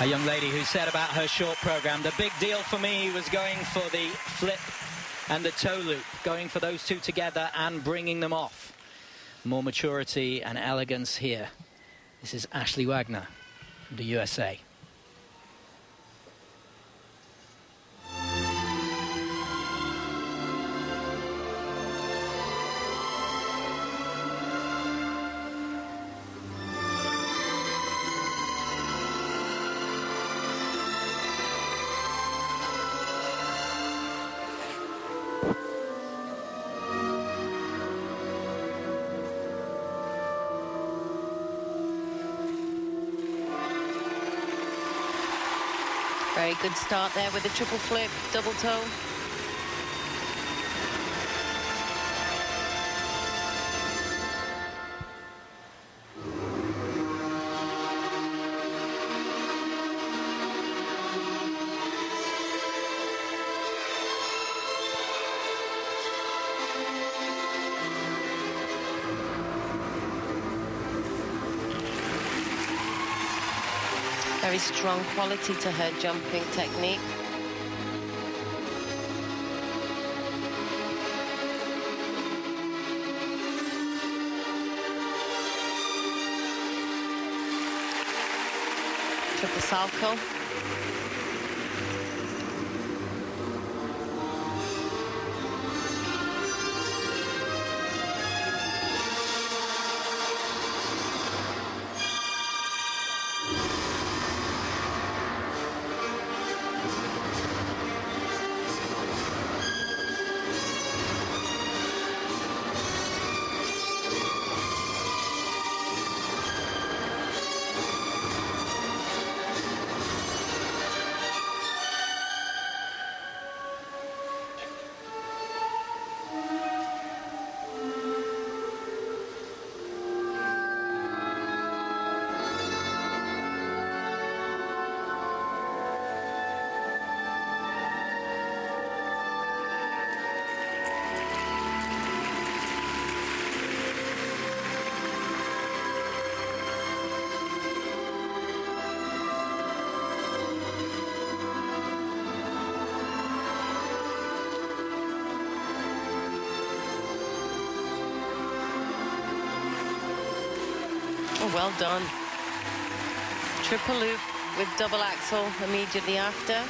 A young lady who said about her short program, the big deal for me was going for the flip and the toe loop, going for those two together and bringing them off. More maturity and elegance here. This is Ashley Wagner from the USA. Very good start there with the triple flip, double toe. Very strong quality to her jumping technique. Triple salto. Oh, well done. Triple loop with double axel immediately after.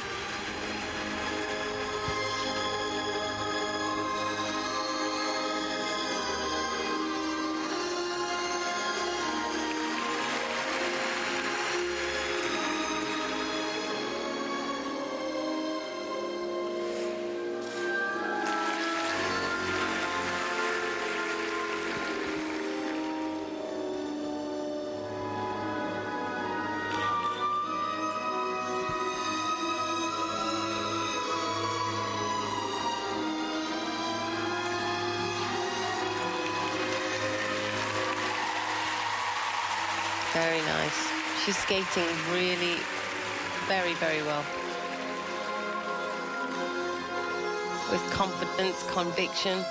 Very nice. She's skating really very, very well. With confidence, conviction.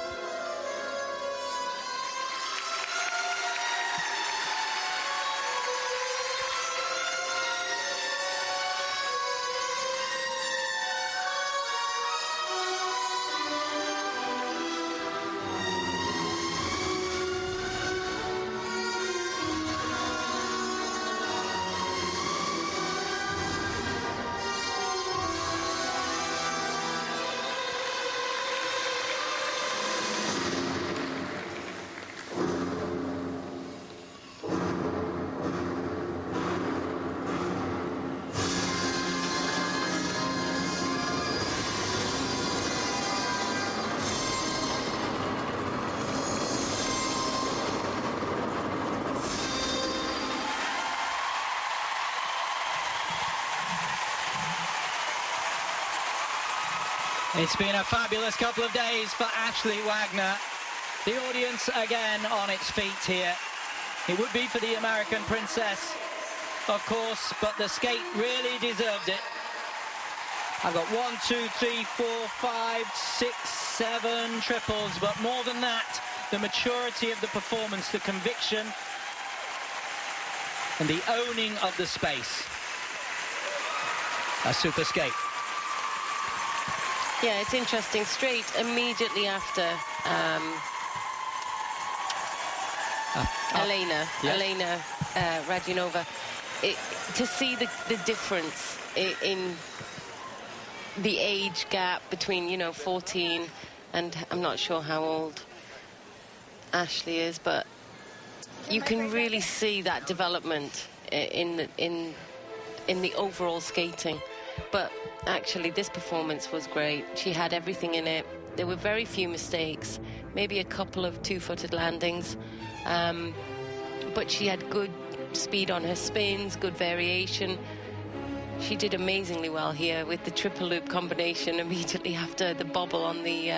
It's been a fabulous couple of days for Ashley Wagner. The audience again on its feet here. It would be for the American princess, of course, but the skate really deserved it. I've got 1, 2, 3, 4, 5, 6, 7 triples, but more than that, the maturity of the performance, the conviction, and the owning of the space. a super skate. Yeah, it's interesting. Straight immediately after Elena Radionova, to see the difference in the age gap between, you know, 14 and I'm not sure how old Ashley is, but you can really see that development in the overall skating. But actually, this performance was great. She had everything in it. There were very few mistakes, maybe a couple of two-footed landings, but she had good speed on her spins, good variation. She did amazingly well here with the triple loop combination immediately after the bobble on the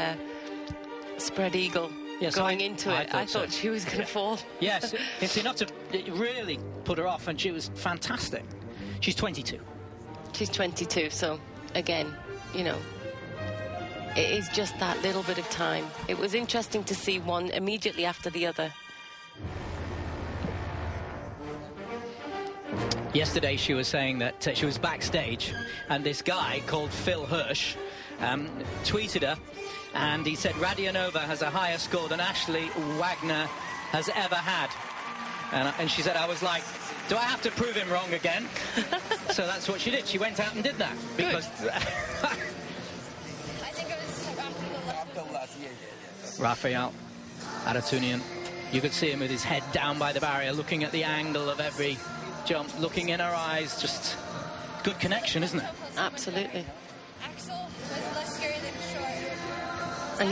spread eagle. Yes, going into it, I thought she was going to fall. Yes, it's enough to really put her off, and she was fantastic. She's 22. She's 22, so again, you know, it is just that little bit of time. It was interesting to see one immediately after the other. Yesterday she was saying that she was backstage and this guy called Phil Hirsch tweeted her, and he said Radionova has a higher score than Ashley Wagner has ever had. And she said, I was like, do I have to prove him wrong again? So that's what she did. She went out and did that. Because I think it was Rafael Aratunian. You could see him with his head down by the barrier, looking at the angle of every jump, looking in her eyes. Just good connection, isn't it? Absolutely. Axel was less scary than short. And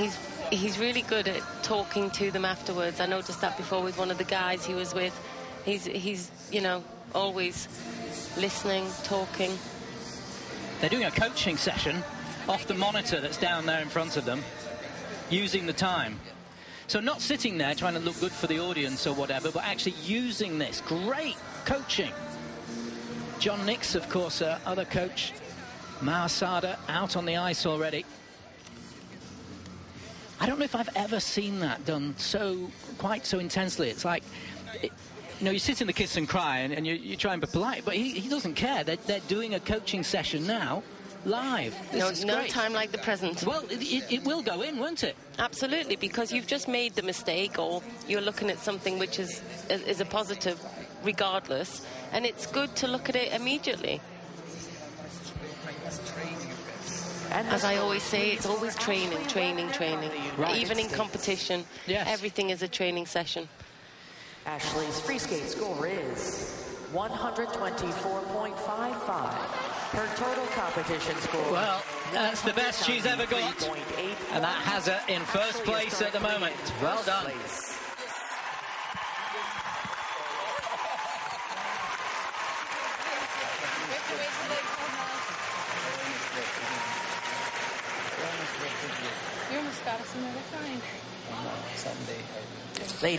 he's really good at talking to them afterwards. I noticed that before with one of the guys he was with. He's you know, always listening, talking. They're doing a coaching session off the monitor that's down there in front of them, using the time. So not sitting there trying to look good for the audience or whatever, but actually using this. Great coaching. John Nix, of course, other coach. Mao Sada out on the ice already. I don't know if I've ever seen that done quite so intensely. It's like, you know, you sit in the kiss and cry and you try and be polite, but he doesn't care. They're doing a coaching session now, live. No time like the present. Well, it will go in, won't it? Absolutely, because you've just made the mistake, or you're looking at something which is a positive regardless, and it's good to look at it immediately. As I always say, it's always training. Right. Even in competition, yes. Everything is a training session. Ashley's free skate score is 124.55. Her total competition score. Well, that's the best she's ever got. And that has her in first place at the moment. Well done.